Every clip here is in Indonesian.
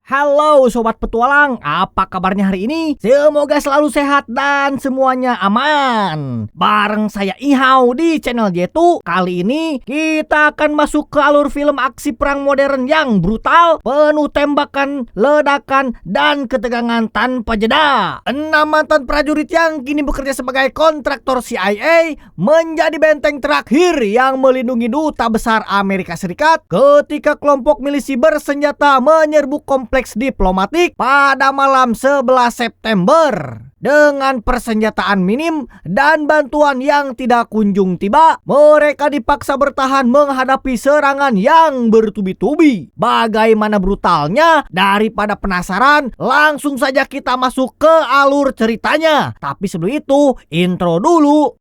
Halo Sobat Petualang, apa kabarnya hari ini? Semoga selalu sehat dan semuanya aman. Bareng saya Ihau di channel J2. Kali ini kita akan masuk ke alur film aksi perang modern yang brutal, penuh tembakan, ledakan, dan ketegangan tanpa jeda. 6 mantan prajurit yang kini bekerja sebagai kontraktor CIA menjadi benteng terakhir yang melindungi duta besar Amerika Serikat ketika kelompok milisi bersenjata menyerbu kompleks diplomatik pada malam 11 September. Dengan persenjataan minim dan bantuan yang tidak kunjung tiba, mereka dipaksa bertahan menghadapi serangan yang bertubi-tubi. Bagaimana brutalnya? Daripada penasaran, langsung saja kita masuk ke alur ceritanya. Tapi sebelum itu, intro dulu.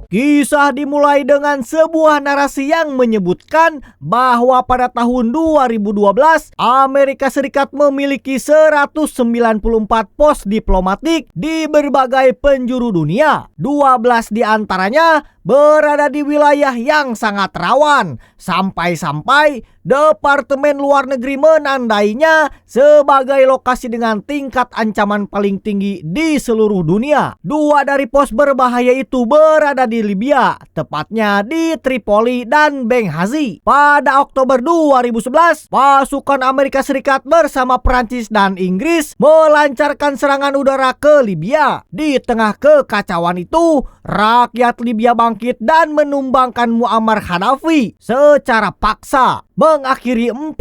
Kisah dimulai dengan sebuah narasi yang menyebutkan bahwa pada tahun 2012 Amerika Serikat memiliki 194 pos diplomatik di berbagai penjuru dunia. 12 diantaranya berada di wilayah yang sangat rawan, sampai-sampai Departemen Luar Negeri menandainya sebagai lokasi dengan tingkat ancaman paling tinggi di seluruh dunia. 2 dari pos berbahaya itu berada di Libya, tepatnya di Tripoli dan Benghazi. Pada Oktober 2011, pasukan Amerika Serikat bersama Prancis dan Inggris melancarkan serangan udara ke Libya. Di tengah kekacauan itu, rakyat Libya bangkit dan menumbangkan Muammar Gaddafi secara paksa, mengakhiri 42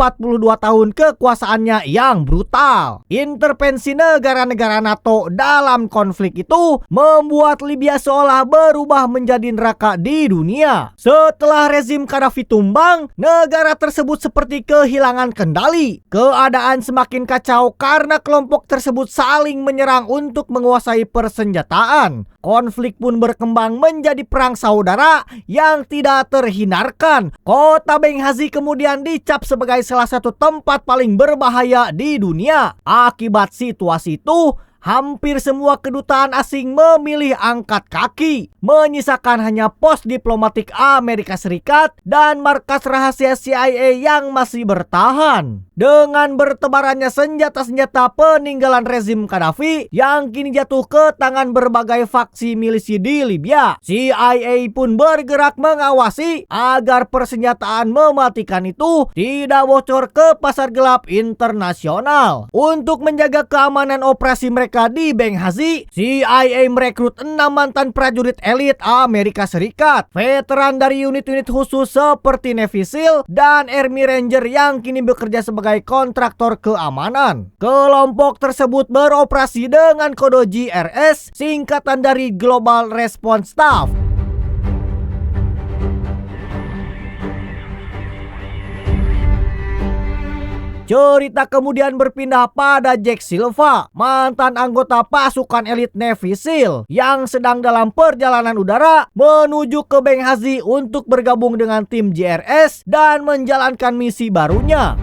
tahun kekuasaannya yang brutal. Intervensi negara-negara NATO dalam konflik itu membuat Libya seolah berubah menjadi neraka di dunia. Setelah rezim Gaddafi tumbang, negara tersebut seperti kehilangan kendali. Keadaan semakin kacau karena kelompok tersebut saling menyerang untuk menguasai persenjataan. Konflik pun berkembang menjadi perang saudara yang tidak terhindarkan. Kota Benghazi kemudian dicap sebagai salah satu tempat paling berbahaya di dunia. Akibat situasi itu, hampir semua kedutaan asing memilih angkat kaki, menyisakan hanya pos diplomatik Amerika Serikat dan markas rahasia CIA yang masih bertahan. Dengan bertebarannya senjata-senjata peninggalan rezim Gaddafi yang kini jatuh ke tangan berbagai faksi milisi di Libya, CIA pun bergerak mengawasi agar persenjataan mematikan itu tidak bocor ke pasar gelap internasional. Untuk menjaga keamanan operasi mereka di Benghazi, CIA merekrut 6 mantan prajurit elit Amerika Serikat, veteran dari unit-unit khusus seperti Navy SEAL dan Army Ranger yang kini bekerja sebagai kontraktor keamanan. Kelompok tersebut beroperasi dengan kode GRS, singkatan dari Global Response Staff. Cerita kemudian berpindah pada Jack Silva, mantan anggota pasukan elit Navy SEAL yang sedang dalam perjalanan udara menuju ke Benghazi untuk bergabung dengan tim GRS dan menjalankan misi barunya.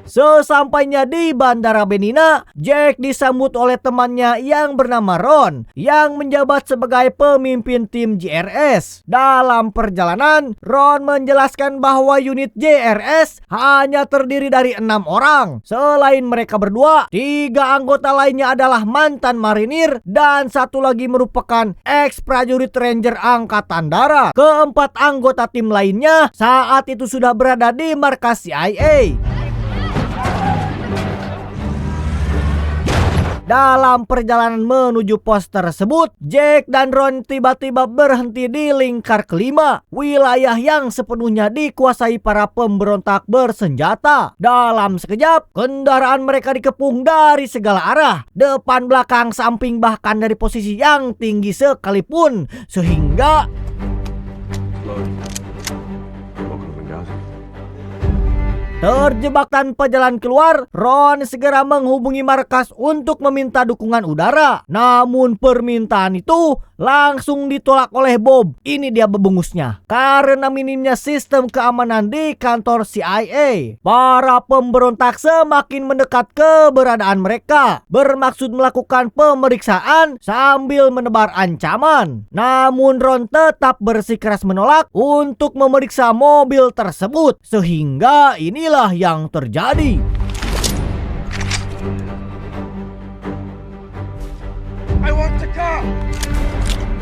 Sesampainya di Bandara Benina, Jack disambut oleh temannya yang bernama Ron, yang menjabat sebagai pemimpin tim GRS. Dalam perjalanan, Ron menjelaskan bahwa unit GRS hanya terdiri dari 6 orang. Selain mereka berdua, 3 anggota lainnya adalah mantan marinir dan 1 lagi merupakan ex-prajurit Ranger Angkatan Darat. 4 anggota tim lainnya saat itu sudah berada di markas CIA. Dalam perjalanan menuju pos tersebut, Jack dan Ron tiba-tiba berhenti di lingkar kelima, wilayah yang sepenuhnya dikuasai para pemberontak bersenjata. Dalam sekejap, kendaraan mereka dikepung dari segala arah, depan, belakang, samping, bahkan dari posisi yang tinggi sekalipun, sehingga Terjebak tanpa jalan keluar, Ron segera menghubungi markas untuk meminta dukungan udara. Namun permintaan itu langsung ditolak oleh Bob. Ini dia bebungusnya. Karena minimnya sistem keamanan di kantor CIA, para pemberontak semakin mendekat keberadaan mereka, bermaksud melakukan pemeriksaan sambil menebar ancaman. Namun Ron tetap bersikeras menolak untuk memeriksa mobil tersebut, sehingga inilah yang terjadi. I want the car.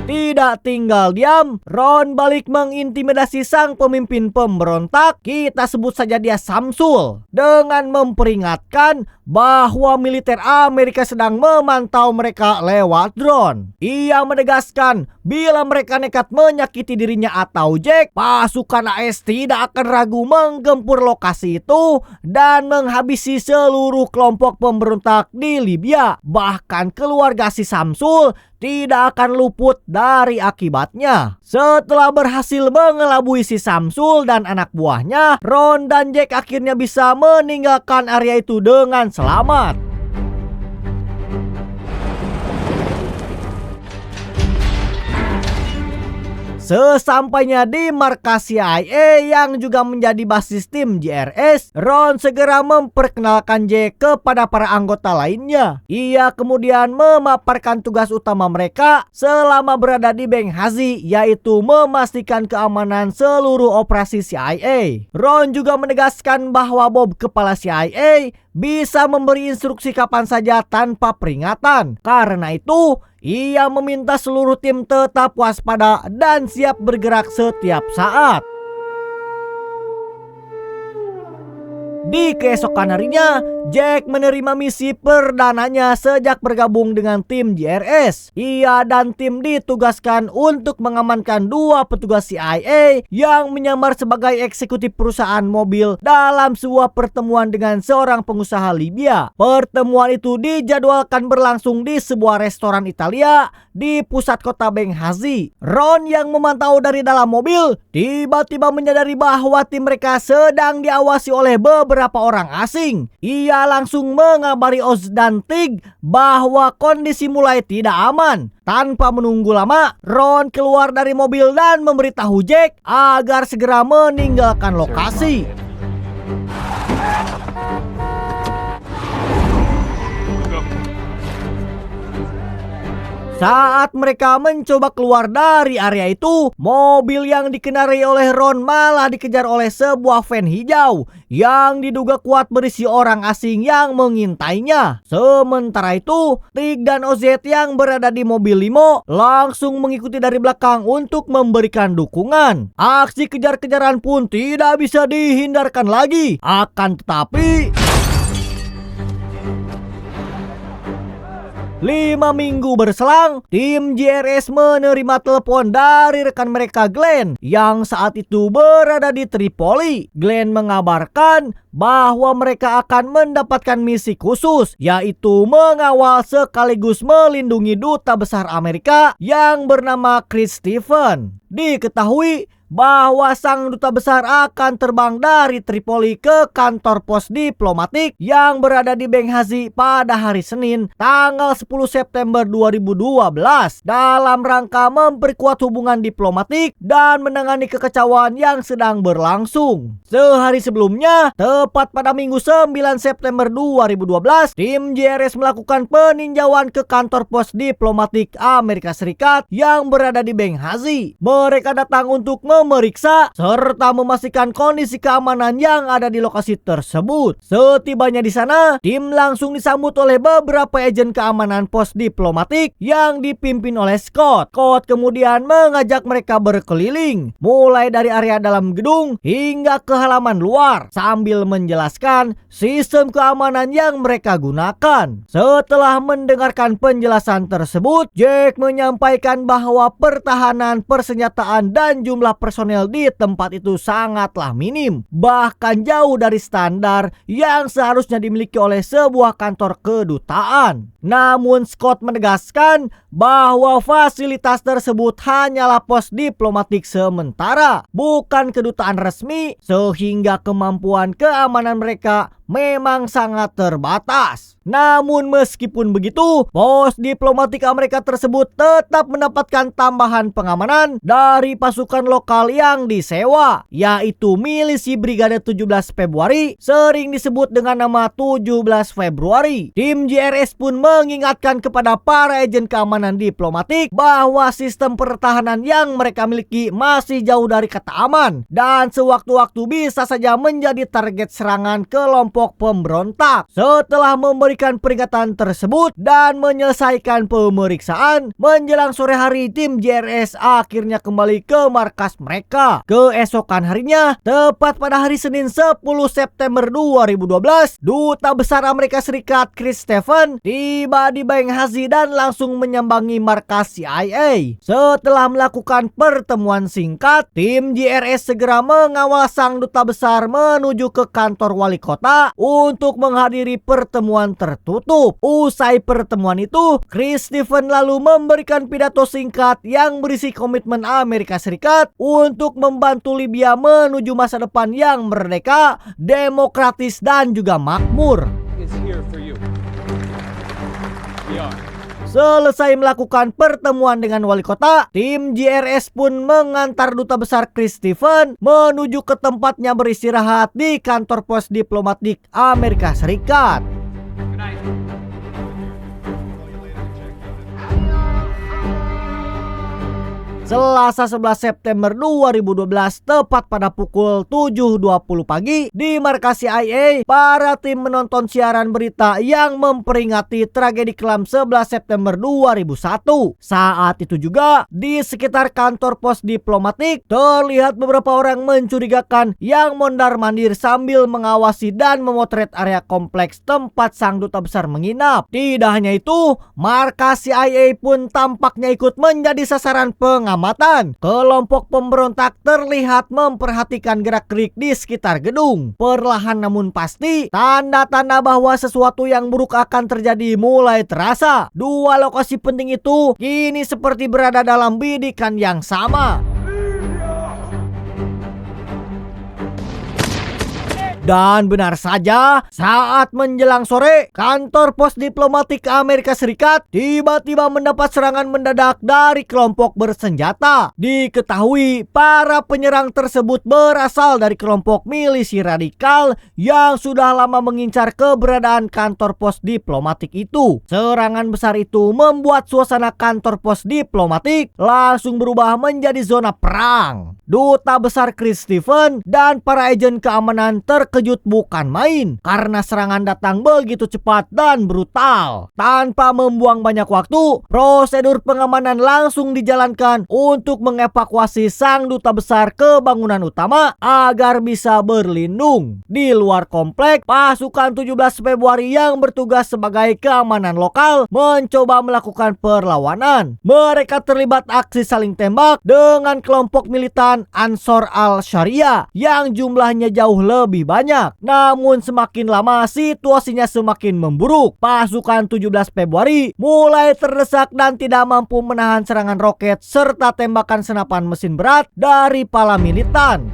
Tidak tinggal diam, Ron balik mengintimidasi sang pemimpin pemberontak, kita sebut saja dia Samsul, dengan memperingatkan bahwa militer Amerika sedang memantau mereka lewat drone. Ia menegaskan bila mereka nekat menyakiti dirinya atau Jack, pasukan AS tidak akan ragu menggempur lokasi itu dan menghabisi seluruh kelompok pemberontak di Libya. Bahkan keluarga si Samsul tidak akan luput dari akibatnya. Setelah berhasil mengelabui si Samsul dan anak buahnya, Ron dan Jack akhirnya bisa meninggalkan area itu dengan selamat. Sesampainya di markas CIA yang juga menjadi basis tim JRS, Ron segera memperkenalkan Jack kepada para anggota lainnya. Ia kemudian memaparkan tugas utama mereka selama berada di Benghazi, yaitu memastikan keamanan seluruh operasi CIA. Ron juga menegaskan bahwa Bob, kepala CIA, bisa memberi instruksi kapan saja tanpa peringatan. Karena itu, ia meminta seluruh tim tetap waspada dan siap bergerak setiap saat. Di keesokan harinya, Jack menerima misi perdananya sejak bergabung dengan tim JRS. Ia dan tim ditugaskan untuk mengamankan 2 petugas CIA yang menyamar sebagai eksekutif perusahaan mobil dalam sebuah pertemuan dengan seorang pengusaha Libya. Pertemuan itu dijadwalkan berlangsung di sebuah restoran Italia di pusat kota Benghazi. Ron yang memantau dari dalam mobil tiba-tiba menyadari bahwa tim mereka sedang diawasi oleh beberapa orang asing. Ia langsung mengabari Oz dan Tig bahwa kondisi mulai tidak aman. Tanpa menunggu lama, Ron keluar dari mobil dan memberitahu Jack agar segera meninggalkan lokasi. Saat mereka mencoba keluar dari area itu, mobil yang dikendarai oleh Ron malah dikejar oleh sebuah van hijau yang diduga kuat berisi orang asing yang mengintainya. Sementara itu, Tig dan OZ yang berada di mobil limo langsung mengikuti dari belakang untuk memberikan dukungan. Aksi kejar-kejaran pun tidak bisa dihindarkan lagi. Akan tetapi, 5 minggu berselang, tim JRS menerima telepon dari rekan mereka Glenn yang saat itu berada di Tripoli. Glenn mengabarkan bahwa mereka akan mendapatkan misi khusus, yaitu mengawal sekaligus melindungi duta besar Amerika yang bernama Chris Stephen. Diketahui bahwa sang duta besar akan terbang dari Tripoli ke kantor pos diplomatik yang berada di Benghazi pada hari Senin tanggal 10 September 2012 dalam rangka memperkuat hubungan diplomatik dan menangani kekacauan yang sedang berlangsung. Sehari sebelumnya, tepat pada Minggu 9 September 2012, tim JRS melakukan peninjauan ke kantor pos diplomatik Amerika Serikat yang berada di Benghazi. Mereka datang untuk memeriksa serta memastikan kondisi keamanan yang ada di lokasi tersebut. Setibanya di sana, tim langsung disambut oleh beberapa agen keamanan pos diplomatik yang dipimpin oleh Scott. Scott kemudian mengajak mereka berkeliling, mulai dari area dalam gedung hingga ke halaman luar, sambil menjelaskan sistem keamanan yang mereka gunakan. Setelah mendengarkan penjelasan tersebut, Jack menyampaikan bahwa pertahanan, persenjataan, dan jumlah personel di tempat itu sangatlah minim, bahkan jauh dari standar yang seharusnya dimiliki oleh sebuah kantor kedutaan. Namun Scott menegaskan bahwa fasilitas tersebut hanyalah pos diplomatik sementara, bukan kedutaan resmi, sehingga kemampuan keamanan mereka memang sangat terbatas. Namun meskipun begitu, pos diplomatik Amerika tersebut tetap mendapatkan tambahan pengamanan dari pasukan lokal yang disewa, yaitu milisi Brigade 17 Februari, sering disebut dengan nama 17 Februari. Tim JRS pun mengingatkan kepada para agen keamanan diplomatik bahwa sistem pertahanan yang mereka miliki masih jauh dari kata aman dan sewaktu-waktu bisa saja menjadi target serangan kelompok pemberontak. Setelah memberikan peringatan tersebut dan menyelesaikan pemeriksaan, menjelang sore hari tim JRS akhirnya kembali ke markas mereka. Keesokan harinya, tepat pada hari Senin 10 September 2012, Duta Besar Amerika Serikat Chris Stevens tiba di Benghazi dan langsung menyambangi markas CIA. Setelah melakukan pertemuan singkat, tim JRS segera mengawal sang Duta Besar menuju ke kantor wali kota untuk menghadiri pertemuan tertutup. Usai pertemuan itu, Chris Stevens lalu memberikan pidato singkat yang berisi komitmen Amerika Serikat untuk membantu Libya menuju masa depan yang merdeka, demokratis, dan juga makmur. Selesai melakukan pertemuan dengan wali kota, tim JRS pun mengantar Duta Besar Chris Stevens menuju ke tempatnya beristirahat di kantor pos diplomatik Amerika Serikat. Selasa 11 September 2012, tepat pada pukul 7.20 pagi, di markas CIA, para tim menonton siaran berita yang memperingati tragedi kelam 11 September 2001. Saat itu juga, di sekitar kantor pos diplomatik, terlihat beberapa orang mencurigakan yang mondar-mandir sambil mengawasi dan memotret area kompleks tempat sang duta besar menginap. Tidak hanya itu, markas CIA pun tampaknya ikut menjadi sasaran pengamatan. Kelompok pemberontak terlihat memperhatikan gerak-gerik di sekitar gedung. Perlahan namun pasti, tanda-tanda bahwa sesuatu yang buruk akan terjadi mulai terasa. Dua lokasi penting itu kini seperti berada dalam bidikan yang sama. Dan benar saja, saat menjelang sore, kantor pos diplomatik Amerika Serikat tiba-tiba mendapat serangan mendadak dari kelompok bersenjata. Diketahui para penyerang tersebut berasal dari kelompok milisi radikal yang sudah lama mengincar keberadaan kantor pos diplomatik itu. Serangan besar itu membuat suasana kantor pos diplomatik langsung berubah menjadi zona perang. Duta Besar Chris Stevens dan para agen keamanan terkejut bukan main karena serangan datang begitu cepat dan brutal. Tanpa membuang banyak waktu, prosedur pengamanan langsung dijalankan untuk mengevakuasi sang duta besar ke bangunan utama agar bisa berlindung. Di luar komplek, pasukan 17 Februari yang bertugas sebagai keamanan lokal mencoba melakukan perlawanan. Mereka terlibat aksi saling tembak dengan kelompok militan Ansor al-Sharia yang jumlahnya jauh lebih banyak. Namun semakin lama situasinya semakin memburuk. Pasukan 17 Februari mulai terdesak dan tidak mampu menahan serangan roket serta tembakan senapan mesin berat dari para militan.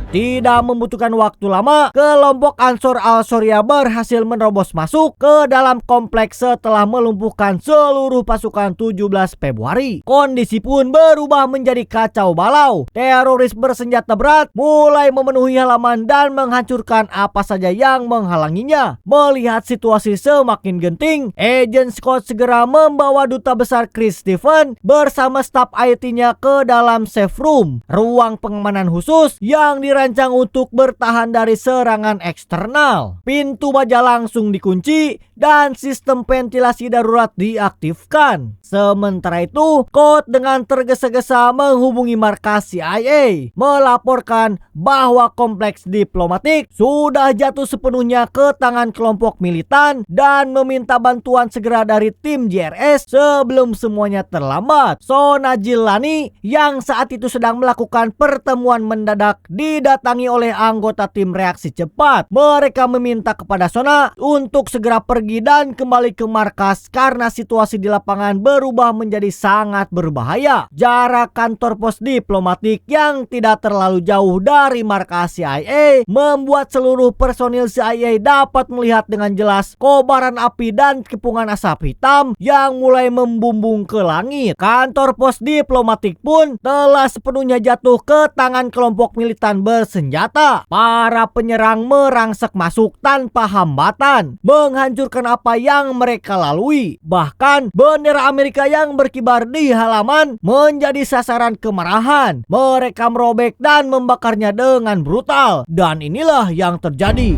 Tidak membutuhkan waktu lama, kelompok Ansor al-Sharia berhasil menerobos masuk ke dalam kompleks setelah melumpuhkan seluruh pasukan 17 Februari. Kondisi pun berubah menjadi kacau balau. Teroris bersenjata berat mulai memenuhi halaman dan menghancurkan apa saja yang menghalanginya. Melihat situasi semakin genting, Agent Scott segera membawa Duta Besar Chris Stevens bersama staf IT-nya ke dalam safe room, ruang pengamanan khusus yang dirancang untuk bertahan dari serangan eksternal. Pintu baja langsung dikunci dan sistem ventilasi darurat diaktifkan. Sementara itu, Scott dengan tergesa-gesa menghubungi markas CIA, melaporkan bahwa kompleks diplomatik sudah jatuh sepenuhnya ke tangan kelompok militan dan meminta bantuan segera dari tim JRS sebelum semuanya terlambat. Sona Jilani yang saat itu sedang melakukan pertemuan mendadak di didatangi oleh anggota tim reaksi cepat. Mereka meminta kepada Sona untuk segera pergi dan kembali ke markas karena situasi di lapangan berubah menjadi sangat berbahaya. Jarak kantor pos diplomatik yang tidak terlalu jauh dari markas CIA membuat seluruh personil CIA dapat melihat dengan jelas kobaran api dan kepungan asap hitam yang mulai membumbung ke langit. Kantor pos diplomatik pun telah sepenuhnya jatuh ke tangan kelompok militan bersenjata. Para penyerang merangsek masuk tanpa hambatan, menghancurkan apa yang mereka lalui. Bahkan bendera Amerika yang berkibar di halaman menjadi sasaran kemarahan. Mereka merobek dan membakarnya dengan brutal. Dan inilah yang terjadi.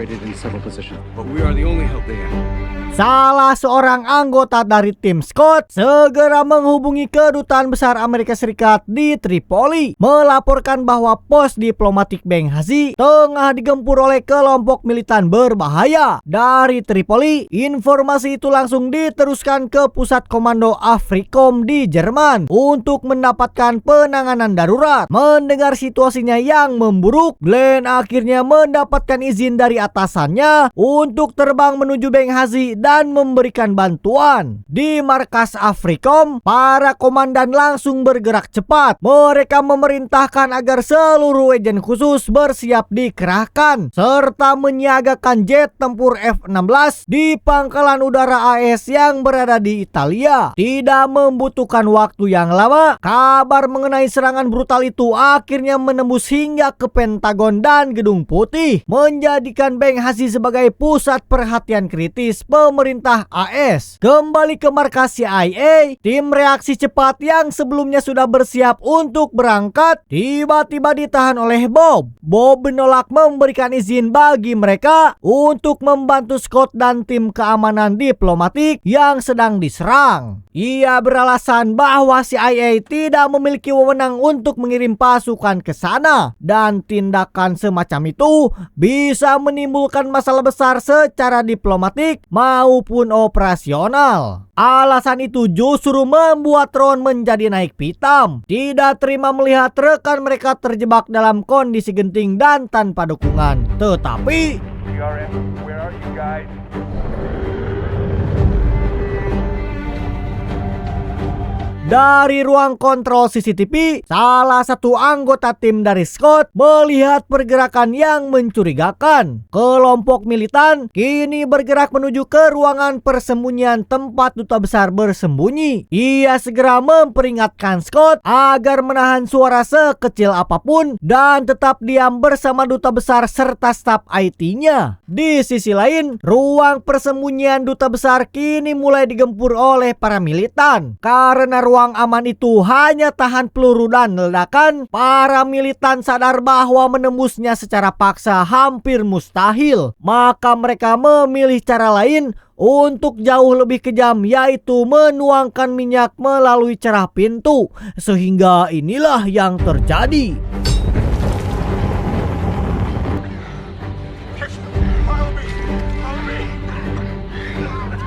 In several positions, but we are the only help they have. Salah seorang anggota dari tim Scott segera menghubungi kedutaan besar Amerika Serikat di Tripoli, melaporkan bahwa pos diplomatik Benghazi tengah digempur oleh kelompok militan berbahaya. Dari Tripoli, informasi itu langsung diteruskan ke pusat komando Afrikom di Jerman untuk mendapatkan penanganan darurat. Mendengar situasinya yang memburuk, Glenn akhirnya mendapatkan izin dari atasannya untuk terbang menuju Benghazi dan memberikan bantuan. Di markas Afrikom, para komandan langsung bergerak cepat. Mereka memerintahkan agar seluruh agen khusus bersiap dikerahkan serta menyiagakan jet tempur F-16 di pangkalan udara AS yang berada di Italia. Tidak membutuhkan waktu yang lama, kabar mengenai serangan brutal itu akhirnya menembus hingga ke Pentagon dan Gedung Putih, menjadikan Benghazi sebagai pusat perhatian kritis pemerintah AS. Kembali ke markas CIA, tim reaksi cepat yang sebelumnya sudah bersiap untuk berangkat tiba-tiba ditahan oleh Bob. Bob menolak memberikan izin bagi mereka untuk membantu Scott dan tim keamanan diplomatik yang sedang diserang. Ia beralasan bahwa CIA tidak memiliki wewenang untuk mengirim pasukan ke sana dan tindakan semacam itu bisa menimbulkan masalah besar secara diplomatik maupun operasional. Alasan itu justru membuat Ron menjadi naik pitam. Tidak terima melihat rekan mereka terjebak dalam kondisi genting dan tanpa dukungan. Tetapi Where are you guys? dari ruang kontrol CCTV, salah satu anggota tim dari Scott melihat pergerakan yang mencurigakan. Kelompok militan kini bergerak menuju ke ruangan persembunyian tempat duta besar bersembunyi. Ia segera memperingatkan Scott agar menahan suara sekecil apapun dan tetap diam bersama duta besar serta staf IT-nya. Di sisi lain, ruang persembunyian duta besar kini mulai digempur oleh para militan. Karena ruang aman itu hanya tahan peluru dan ledakan, para militan sadar bahwa menembusnya secara paksa hampir mustahil. Maka mereka memilih cara lain untuk jauh lebih kejam, yaitu menuangkan minyak melalui celah pintu. Sehingga inilah yang terjadi.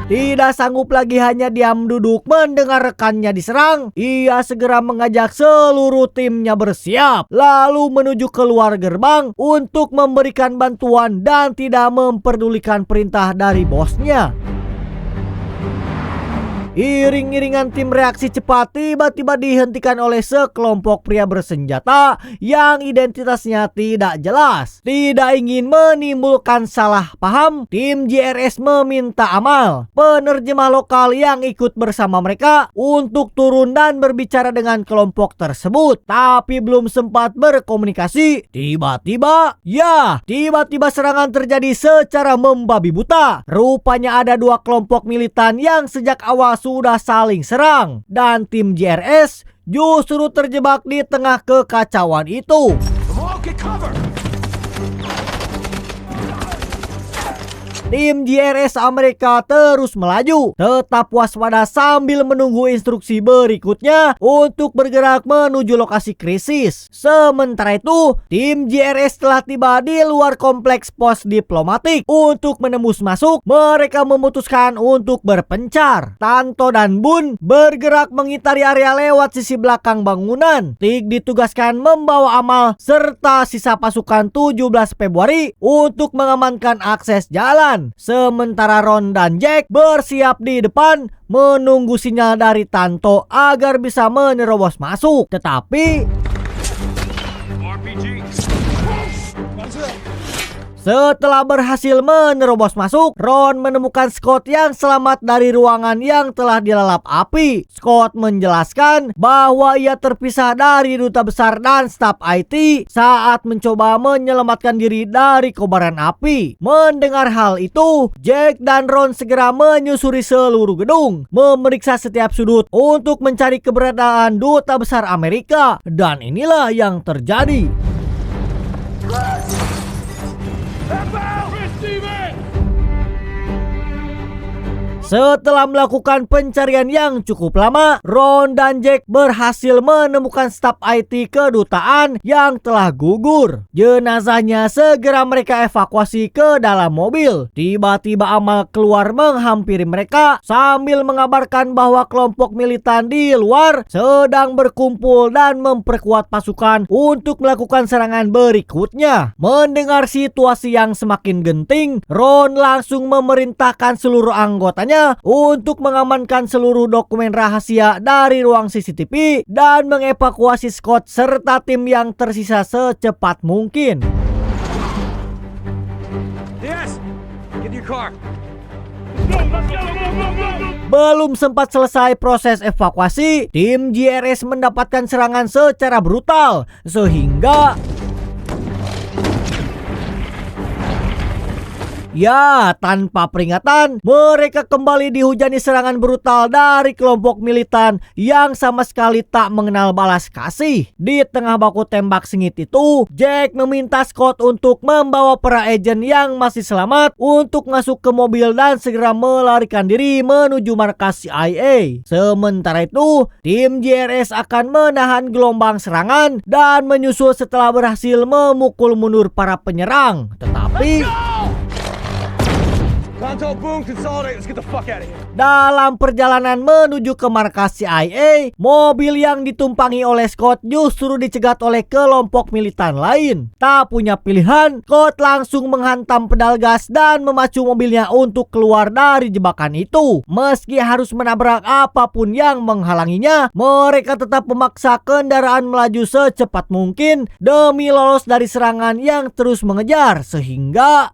Tidak sanggup lagi hanya diam duduk mendengar rekannya diserang, ia segera mengajak seluruh timnya bersiap, lalu menuju keluar gerbang untuk memberikan bantuan dan tidak memperdulikan perintah dari bosnya. Iring-iringan tim reaksi cepat tiba-tiba dihentikan oleh sekelompok pria bersenjata yang identitasnya tidak jelas. Tidak ingin menimbulkan salah paham, tim JRS meminta Amal, penerjemah lokal yang ikut bersama mereka, untuk turun dan berbicara dengan kelompok tersebut. Tapi belum sempat berkomunikasi, tiba-tiba serangan terjadi secara membabi buta. Rupanya ada dua kelompok militan yang sejak awal sudah saling serang, dan tim JRS justru terjebak di tengah kekacauan itu. tim JRS Amerika terus melaju. Tetap waspada sambil menunggu instruksi berikutnya untuk bergerak menuju lokasi krisis. Sementara itu, tim JRS telah tiba di luar kompleks pos diplomatik. Untuk menembus masuk, mereka memutuskan untuk berpencar. Tanto dan Bun bergerak mengitari area lewat sisi belakang bangunan. Tik ditugaskan membawa Amal serta sisa pasukan 17 Februari untuk mengamankan akses jalan. Sementara Ron dan Jack bersiap di depan menunggu sinyal dari Tanto agar bisa menerobos masuk. Tetapi setelah berhasil menerobos masuk, Ron menemukan Scott yang selamat dari ruangan yang telah dilalap api. Scott menjelaskan bahwa ia terpisah dari duta besar dan staf IT saat mencoba menyelamatkan diri dari kobaran api. Mendengar hal itu, Jack dan Ron segera menyusuri seluruh gedung, memeriksa setiap sudut untuk mencari keberadaan duta besar Amerika. Dan inilah yang terjadi. Setelah melakukan pencarian yang cukup lama, Ron dan Jack berhasil menemukan staf IT kedutaan yang telah gugur. Jenazahnya segera mereka evakuasi ke dalam mobil. Tiba-tiba Amal keluar menghampiri mereka sambil mengabarkan bahwa kelompok militan di luar sedang berkumpul dan memperkuat pasukan untuk melakukan serangan berikutnya. Mendengar situasi yang semakin genting, Ron langsung memerintahkan seluruh anggotanya untuk mengamankan seluruh dokumen rahasia dari ruang CCTV dan mengevakuasi Scott serta tim yang tersisa secepat mungkin. Yes! Get your car. Belum sempat selesai proses evakuasi, tim JRS mendapatkan serangan secara brutal sehingga tanpa peringatan, mereka kembali dihujani serangan brutal dari kelompok militan yang sama sekali tak mengenal balas kasih. Di tengah baku tembak sengit itu, Jack meminta Scott untuk membawa para agen yang masih selamat untuk masuk ke mobil dan segera melarikan diri menuju markas CIA. Sementara itu, tim JRS akan menahan gelombang serangan dan menyusul setelah berhasil memukul mundur para penyerang. Tetapi Tonto, boom, consolidate. Let's get the fuck out of here. dalam perjalanan menuju ke markas CIA, mobil yang ditumpangi oleh Scott justru dicegat oleh kelompok militan lain. Tak punya pilihan, Scott langsung menghantam pedal gas dan memacu mobilnya untuk keluar dari jebakan itu. Meski harus menabrak apapun yang menghalanginya, mereka tetap memaksa kendaraan melaju secepat mungkin demi lolos dari serangan yang terus mengejar. Sehingga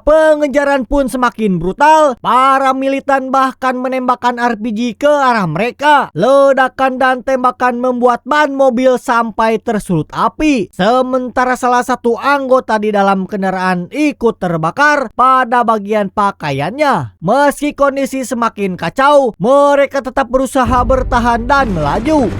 pengejaran pun semakin brutal. Para militan bahkan menembakkan RPG ke arah mereka. Ledakan dan tembakan membuat ban mobil sampai tersulut api. Sementara salah satu anggota di dalam kendaraan ikut terbakar pada bagian pakaiannya. Meski kondisi semakin kacau, mereka tetap berusaha bertahan dan melaju.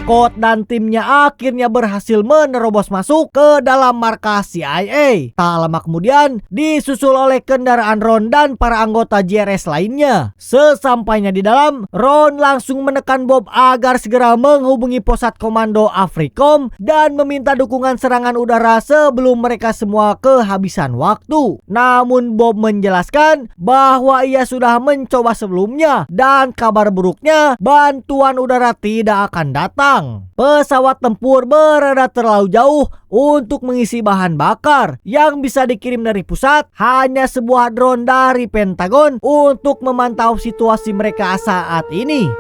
Scott dan timnya akhirnya berhasil menerobos masuk ke dalam markas CIA. Tak lama kemudian disusul oleh kendaraan Ron dan para anggota JRS lainnya. Sesampainya di dalam, Ron langsung menekan Bob agar segera menghubungi pusat komando Africom dan meminta dukungan serangan udara sebelum mereka semua kehabisan waktu. Namun Bob menjelaskan bahwa ia sudah mencoba sebelumnya dan kabar buruknya bantuan udara tidak akan datang. Pesawat tempur berada terlalu jauh untuk mengisi bahan bakar. Yang bisa dikirim dari pusat hanya sebuah drone dari Pentagon untuk memantau situasi mereka saat ini.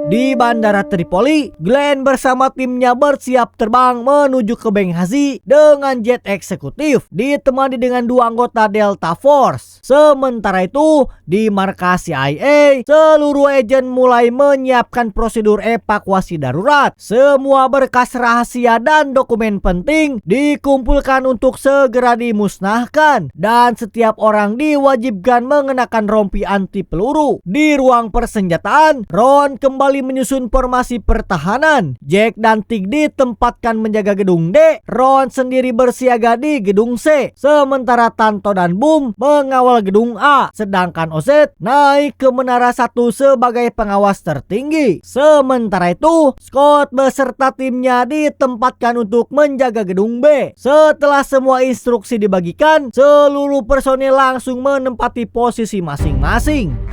Di Bandara Tripoli, Glenn bersama timnya bersiap terbang menuju ke Benghazi dengan jet eksekutif, ditemani dengan 2 anggota Delta Force. Sementara itu, di markas CIA, seluruh agen mulai menyiapkan prosedur evakuasi darurat. Semua berkas rahasia dan dokumen penting dikumpulkan untuk segera dimusnahkan, dan setiap orang diwajibkan mengenakan rompi anti peluru. Di ruang persenjataan, Ron kembali Kembali menyusun formasi pertahanan. Jack dan Tig ditempatkan menjaga gedung D. Ron sendiri bersiaga di gedung C. Sementara Tanto dan Boom mengawal gedung A. Sedangkan Ozzy naik ke menara 1 sebagai pengawas tertinggi. Sementara itu, Scott beserta timnya ditempatkan untuk menjaga gedung B. Setelah semua instruksi dibagikan, seluruh personil langsung menempati posisi masing-masing.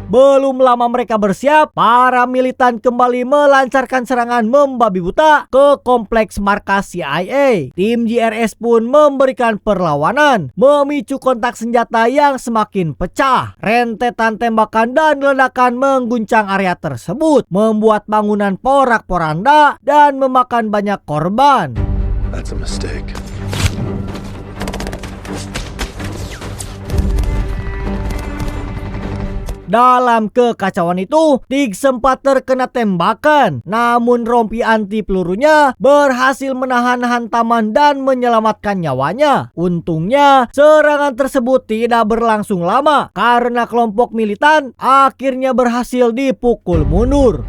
Belum lama mereka bersiap, para militan kembali melancarkan serangan membabi buta ke kompleks markas CIA. Tim JRS pun memberikan perlawanan, memicu kontak senjata yang semakin pecah. Rentetan tembakan dan ledakan mengguncang area tersebut, membuat bangunan porak-poranda dan memakan banyak korban. That's a mistake. Dalam kekacauan itu, Tig sempat terkena tembakan. Namun rompi anti pelurunya berhasil menahan hantaman dan menyelamatkan nyawanya. Untungnya, serangan tersebut tidak berlangsung lama karena kelompok militan akhirnya berhasil dipukul mundur.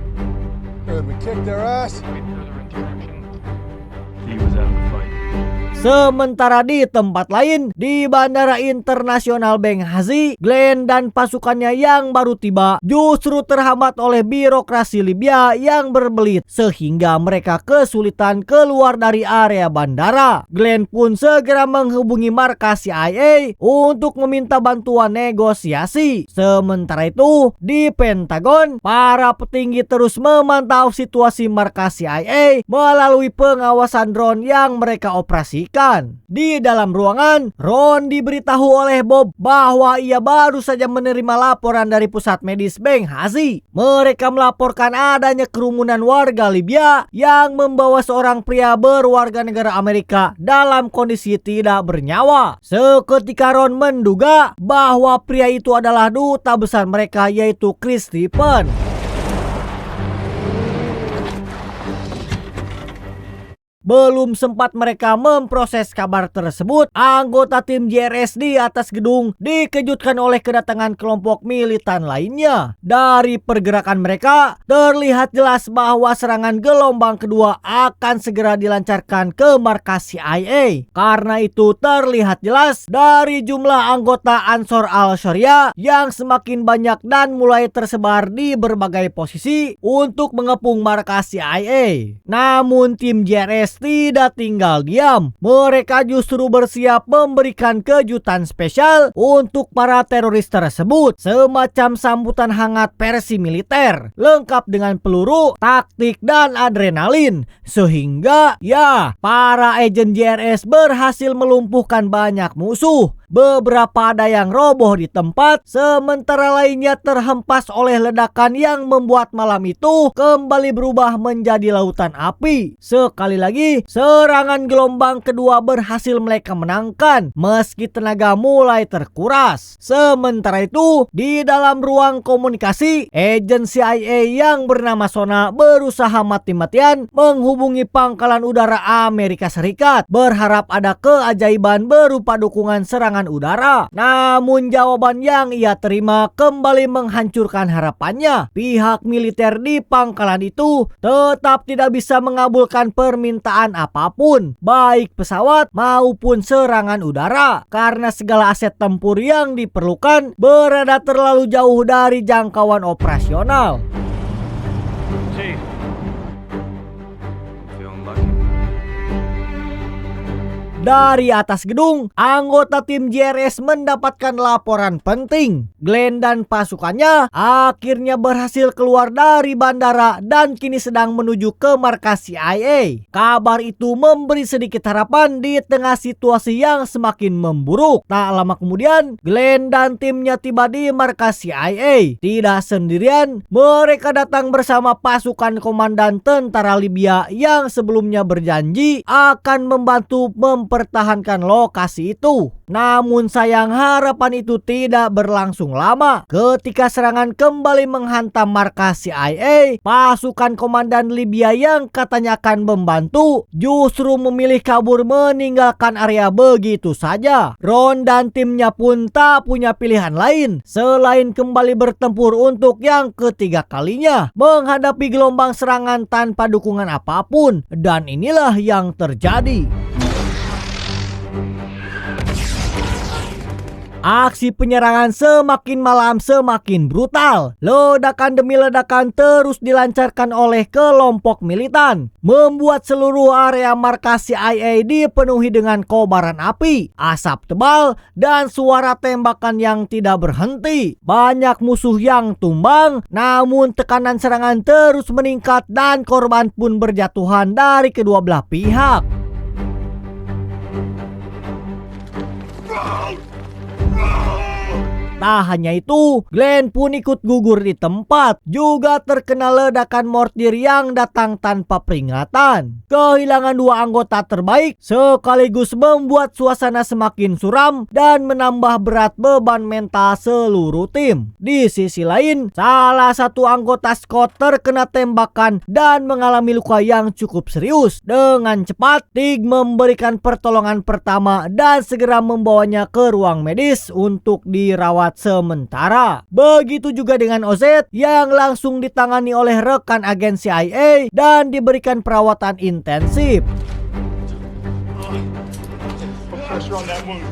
Sementara di tempat lain, di Bandara Internasional Benghazi, Glenn dan pasukannya yang baru tiba justru terhambat oleh birokrasi Libya yang berbelit sehingga mereka kesulitan keluar dari area bandara. Glenn pun segera menghubungi markas CIA untuk meminta bantuan negosiasi. Sementara itu, di Pentagon, para petinggi terus memantau situasi markas CIA melalui pengawasan drone yang mereka operasikan. Di dalam ruangan, Ron diberitahu oleh Bob bahwa ia baru saja menerima laporan dari pusat medis Benghazi. Mereka melaporkan adanya kerumunan warga Libya yang membawa seorang pria berwarga negara Amerika dalam kondisi tidak bernyawa. Seketika Ron menduga bahwa pria itu adalah duta besar mereka, yaitu Chris Stephen. Belum sempat mereka memproses kabar tersebut, anggota tim JRS di atas gedung dikejutkan oleh kedatangan kelompok militan lainnya. Dari pergerakan mereka, terlihat jelas bahwa serangan gelombang kedua akan segera dilancarkan ke markas CIA. Karena itu terlihat jelas dari jumlah anggota Ansor al-Sharia yang semakin banyak dan mulai tersebar di berbagai posisi untuk mengepung markas CIA. Namun tim JRS tidak tinggal diam. Mereka justru bersiap memberikan kejutan spesial untuk para teroris tersebut, semacam sambutan hangat versi militer, lengkap dengan peluru, taktik, dan adrenalin. Sehingga para agen JRS berhasil melumpuhkan banyak musuh. Beberapa ada yang roboh di tempat, sementara lainnya terhempas oleh ledakan yang membuat malam itu kembali berubah menjadi lautan api. Sekali lagi, serangan gelombang kedua berhasil mereka menangkan meski tenaga mulai terkuras. Sementara itu, di dalam ruang komunikasi, agen CIA yang bernama Sona berusaha mati-matian menghubungi pangkalan udara Amerika Serikat, berharap ada keajaiban berupa dukungan serangan udara. Namun jawaban yang ia terima kembali menghancurkan harapannya. Pihak militer di pangkalan itu tetap tidak bisa mengabulkan permintaan apapun, baik pesawat maupun serangan udara, karena segala aset tempur yang diperlukan berada terlalu jauh dari jangkauan operasional. Dari atas gedung, anggota tim JRS mendapatkan laporan penting. Glenn dan pasukannya akhirnya berhasil keluar dari bandara dan kini sedang menuju ke markas CIA. Kabar itu memberi sedikit harapan di tengah situasi yang semakin memburuk. Tak lama kemudian, Glenn dan timnya tiba di markas CIA. Tidak sendirian, mereka datang bersama pasukan komandan tentara Libya yang sebelumnya berjanji akan membantu memperbaiki mempertahankan lokasi itu. Namun sayang harapan itu tidak berlangsung lama. Ketika serangan kembali menghantam markas CIA, pasukan komandan Libya yang katanya akan membantu justru memilih kabur meninggalkan area begitu saja. Ron dan timnya pun tak punya pilihan lain selain kembali bertempur untuk yang ketiga kalinya menghadapi gelombang serangan tanpa dukungan apapun. Dan inilah yang terjadi. Aksi penyerangan semakin malam semakin brutal. Ledakan demi ledakan terus dilancarkan oleh kelompok militan, membuat seluruh area markas CIA dipenuhi dengan kobaran api, asap tebal, dan suara tembakan yang tidak berhenti. Banyak musuh yang tumbang, namun tekanan serangan terus meningkat dan korban pun berjatuhan dari kedua belah pihak. Tak hanya itu, Glenn pun ikut gugur di tempat, juga terkena ledakan mortir yang datang tanpa peringatan. Kehilangan dua anggota terbaik sekaligus membuat suasana semakin suram dan menambah berat beban mental seluruh tim. Di sisi lain, salah satu anggota Scott terkena tembakan dan mengalami luka yang cukup serius. Dengan cepat, Tig memberikan pertolongan pertama dan segera membawanya ke ruang medis untuk dirawat sementara. Begitu juga dengan OZ yang langsung ditangani oleh rekan agen CIA dan diberikan perawatan intensif.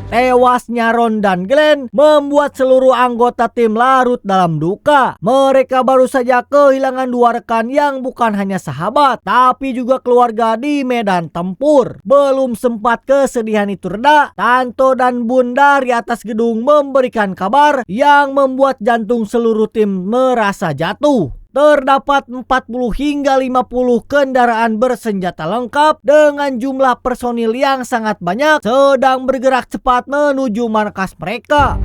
Tewasnya Ron dan Glenn membuat seluruh anggota tim larut dalam duka. Mereka baru saja kehilangan dua rekan yang bukan hanya sahabat, tapi juga keluarga di medan tempur. Belum sempat kesedihan itu reda, Tanto dan Bun dari atas gedung memberikan kabar yang membuat jantung seluruh tim merasa jatuh. Terdapat 40 hingga 50 kendaraan bersenjata lengkap dengan jumlah personil yang sangat banyak sedang bergerak cepat menuju markas mereka.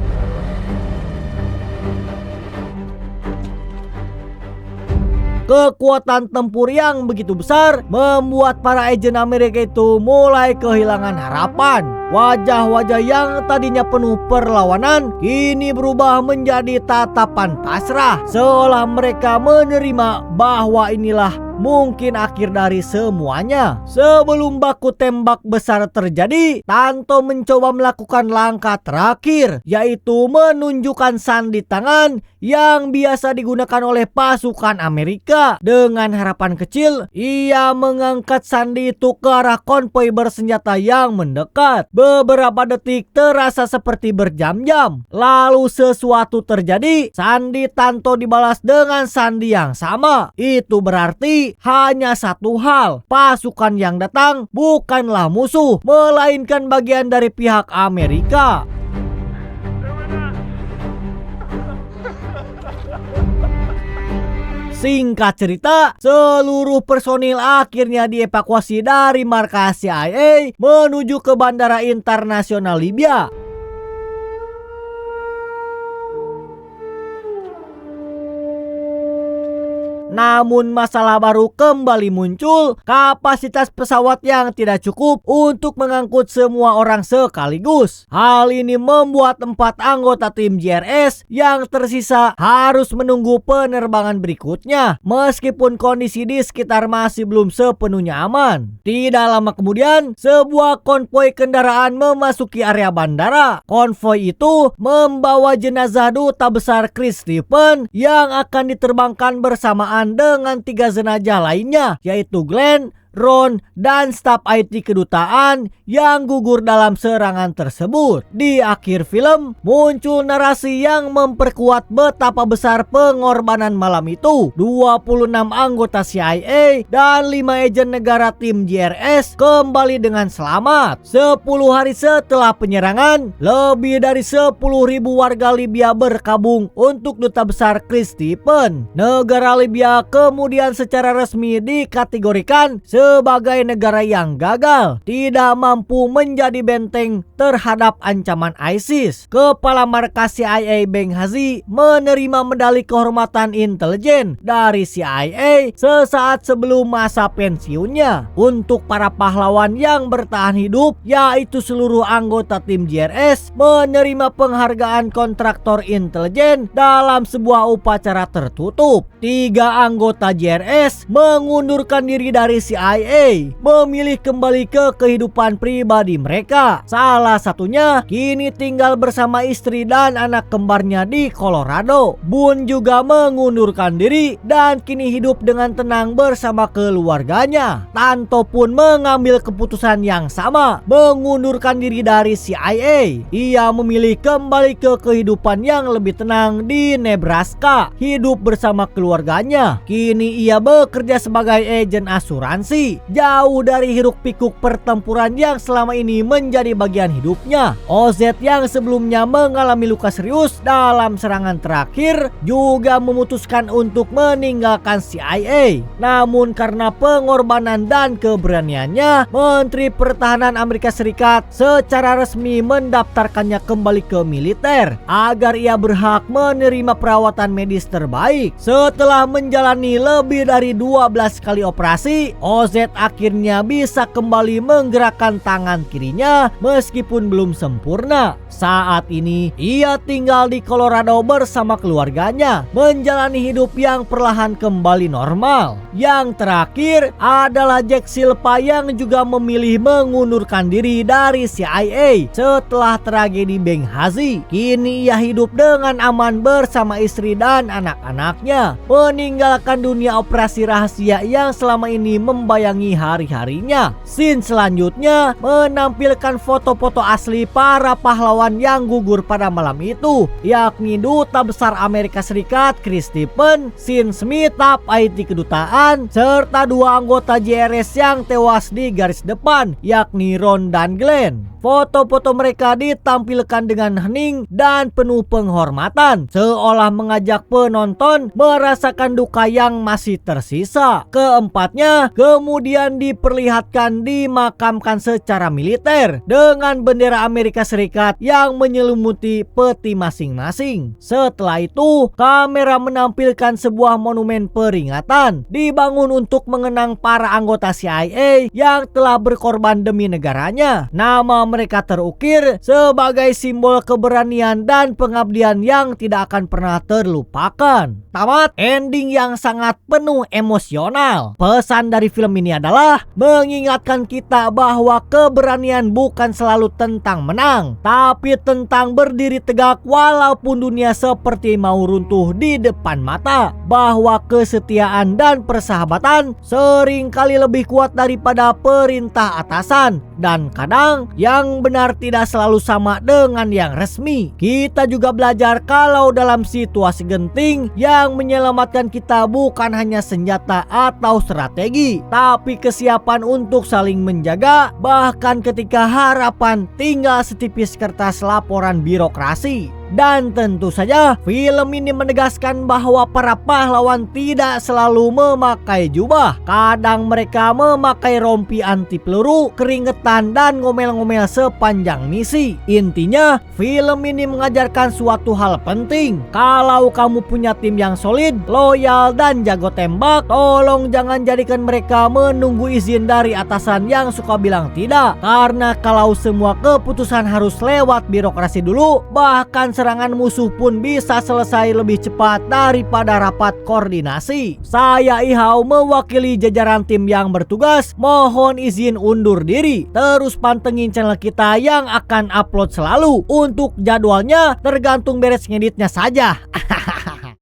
Kekuatan tempur yang begitu besar membuat para agen Amerika itu mulai kehilangan harapan. Wajah-wajah yang tadinya penuh perlawanan kini berubah menjadi tatapan pasrah, seolah mereka menerima bahwa inilah mungkin akhir dari semuanya. Sebelum baku tembak besar terjadi, Tanto mencoba melakukan langkah terakhir, yaitu menunjukkan sandi tangan yang biasa digunakan oleh pasukan Amerika. Dengan harapan kecil, ia mengangkat sandi itu ke arah konvoi bersenjata yang mendekat. Beberapa detik terasa seperti berjam-jam. Lalu sesuatu terjadi, sandi Tanto dibalas dengan sandi yang sama. Itu berarti hanya satu hal, pasukan yang datang bukanlah musuh, melainkan bagian dari pihak Amerika. Singkat cerita, seluruh personil akhirnya dievakuasi dari markas CIA menuju ke Bandara Internasional Libya. Namun masalah baru kembali muncul, kapasitas pesawat yang tidak cukup untuk mengangkut semua orang sekaligus. Hal ini membuat 4 anggota tim JRS yang tersisa harus menunggu penerbangan berikutnya, meskipun kondisi di sekitar masih belum sepenuhnya aman. Tidak lama kemudian, sebuah konvoi kendaraan memasuki area bandara. Konvoi itu membawa jenazah duta besar Chris Stephen yang akan diterbangkan bersamaan dengan 3 jenazah lainnya, yaitu Glenn, Ron, dan staf IT kedutaan yang gugur dalam serangan tersebut. Di akhir film, muncul narasi yang memperkuat betapa besar pengorbanan malam itu. 26 anggota CIA dan 5 agen negara tim JRS kembali dengan selamat. 10 hari setelah penyerangan, lebih dari 10.000 warga Libya berkabung untuk duta besar Chris Stephen. Negara Libya kemudian secara resmi dikategorikan sebagai negara yang gagal, tidak mampu menjadi benteng terhadap ancaman ISIS. Kepala markas CIA Benghazi menerima medali kehormatan intelijen dari CIA sesaat sebelum masa pensiunnya. Untuk para pahlawan yang bertahan hidup, yaitu seluruh anggota tim JRS, menerima penghargaan kontraktor intelijen dalam sebuah upacara tertutup. 3 anggota JRS mengundurkan diri dari CIA, memilih kembali ke kehidupan pribadi mereka. Salah satunya kini tinggal bersama istri dan anak kembarnya di Colorado. Boone juga mengundurkan diri dan kini hidup dengan tenang bersama keluarganya. Tanto pun mengambil keputusan yang sama, mengundurkan diri dari CIA. Ia memilih kembali ke kehidupan yang lebih tenang di Nebraska, hidup bersama keluarganya. Kini ia bekerja sebagai agen asuransi, jauh dari hiruk-pikuk pertempuran yang selama ini menjadi bagian hidupnya. OZ yang sebelumnya mengalami luka serius dalam serangan terakhir juga memutuskan untuk meninggalkan CIA. Namun karena pengorbanan dan keberaniannya, Menteri Pertahanan Amerika Serikat secara resmi mendaftarkannya kembali ke militer agar ia berhak menerima perawatan medis terbaik. Setelah menjalani lebih dari 12 kali operasi, OZ akhirnya bisa kembali menggerakkan tangan kirinya meskipun belum sempurna. Saat ini ia tinggal di Colorado bersama keluarganya, menjalani hidup yang perlahan kembali normal. Yang terakhir adalah Jack Silpa yang juga memilih mengundurkan diri dari CIA setelah tragedi Benghazi. Kini ia hidup dengan aman bersama istri dan anak-anaknya, meninggalkan dunia operasi rahasia yang selama ini membayangi hari-harinya. Scene selanjutnya menampilkan foto-foto asli para pahlawan yang gugur pada malam itu, yakni Duta Besar Amerika Serikat Chris Stephen, Sean Smith, staf IT kedutaan, serta 2 anggota JRS yang tewas di garis depan, yakni Ron dan Glenn. Foto-foto mereka ditampilkan dengan hening dan penuh penghormatan, seolah mengajak penonton merasakan duka yang masih tersisa. Keempatnya kemudian diperlihatkan dimakamkan secara militer dengan bendera Amerika Serikat yang menyelimuti peti masing-masing. Setelah itu, kamera menampilkan sebuah monumen peringatan dibangun untuk mengenang para anggota CIA yang telah berkorban demi negaranya. Nama mereka terukir sebagai simbol keberanian dan pengabdian yang tidak akan pernah terlupakan. Tamat ending yang sangat penuh emosional. Pesan dari film ini adalah mengingatkan kita bahwa keberanian bukan selalu tentang menang, tapi tentang berdiri tegak walaupun dunia seperti mau runtuh di depan mata. Bahwa kesetiaan dan persahabatan seringkali lebih kuat daripada perintah atasan, dan kadang yang benar tidak selalu sama dengan yang resmi. Kita juga belajar kalau dalam situasi genting, yang menyelamatkan kita bukan hanya senjata atau strategi, tapi kesiapan untuk saling menjaga, bahkan ketika harapan tinggal setipis kertas laporan birokrasi. Dan tentu saja film ini menegaskan bahwa para pahlawan tidak selalu memakai jubah. Kadang mereka memakai rompi anti peluru, keringetan, dan ngomel-ngomel sepanjang misi. Intinya, film ini mengajarkan suatu hal penting. Kalau kamu punya tim yang solid, loyal, dan jago tembak, tolong jangan jadikan mereka menunggu izin dari atasan yang suka bilang tidak. Karena kalau semua keputusan harus lewat birokrasi dulu, bahkan serangan musuh pun bisa selesai lebih cepat daripada rapat koordinasi. Saya Ihau mewakili jajaran tim yang bertugas, mohon izin undur diri. Terus pantengin channel kita yang akan upload selalu. Untuk jadwalnya tergantung beres ngeditnya saja.